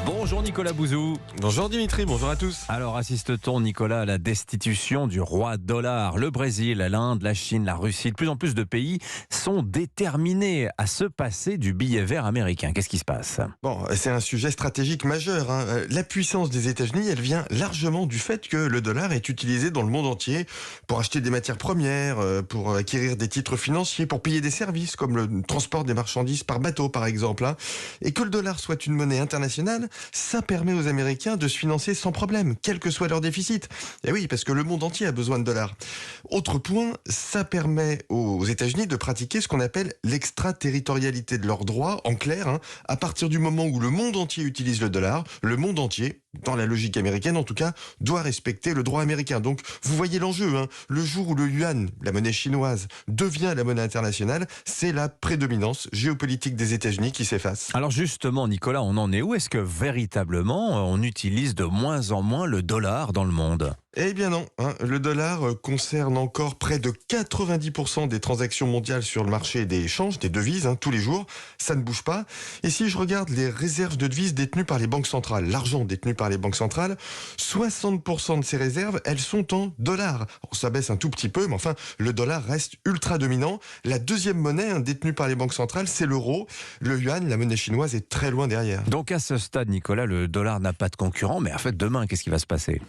Bonjour Nicolas Bouzou. Bonjour Dimitri, bonjour à tous. Alors assiste-t-on, Nicolas, à la destitution du roi dollar? Le Brésil, l'Inde, la Chine, la Russie, de plus en plus de pays sont déterminés à se passer du billet vert américain. Qu'est-ce qui se passe? Bon, c'est un sujet stratégique majeur. La puissance des États-Unis, elle vient largement du fait que le dollar est utilisé dans le monde entier pour acheter des matières premières, pour acquérir des titres financiers, pour payer des services comme le transport des marchandises par bateau par exemple. Et que le dollar soit une monnaie internationale, ça permet aux Américains de se financer sans problème, quel que soit leur déficit. Et oui, parce que le monde entier a besoin de dollars. Autre point, ça permet aux États-Unis de pratiquer ce qu'on appelle l'extraterritorialité de leurs droits. En clair, à partir du moment où le monde entier utilise le dollar, le monde entier, dans la logique américaine en tout cas, doit respecter le droit américain. Donc vous voyez l'enjeu, le jour où le yuan, la monnaie chinoise, devient la monnaie internationale, c'est la prédominance géopolitique des États-Unis qui s'efface. Alors justement, Nicolas, on en est où? Est-ce que véritablement on utilise de moins en moins le dollar dans le monde? Eh bien non, le dollar concerne encore près de 90% des transactions mondiales sur le marché des échanges, des devises, tous les jours. Ça ne bouge pas. Et si je regarde les réserves de devises détenues par les banques centrales, l'argent détenu par les banques centrales, 60% de ces réserves, elles sont en dollars. Alors, ça baisse un tout petit peu, mais enfin, le dollar reste ultra dominant. La deuxième monnaie détenue par les banques centrales, c'est l'euro. Le yuan, la monnaie chinoise, est très loin derrière. Donc à ce stade, Nicolas, le dollar n'a pas de concurrent, mais en fait demain, qu'est-ce qui va se passer?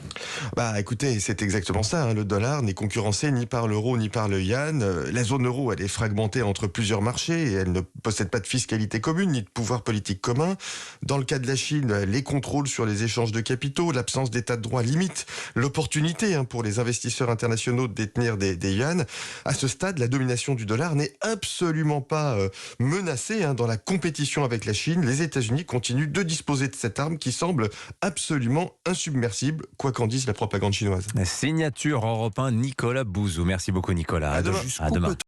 Écoutez, c'est exactement ça. Le dollar n'est concurrencé ni par l'euro ni par le yuan. La zone euro, elle est fragmentée entre plusieurs marchés et elle ne possède pas de fiscalité commune ni de pouvoir politique commun. Dans le cas de la Chine, les contrôles sur les échanges de capitaux, l'absence d'état de droit limite l'opportunité pour les investisseurs internationaux de détenir des yuans. À ce stade, la domination du dollar n'est absolument pas menacée. Dans la compétition avec la Chine, les États-Unis continuent de disposer de cette arme qui semble absolument insubmersible, quoi qu'en dise la propagande chinoise. Signature Europe 1, Nicolas Bouzou. Merci beaucoup Nicolas. À demain. À demain.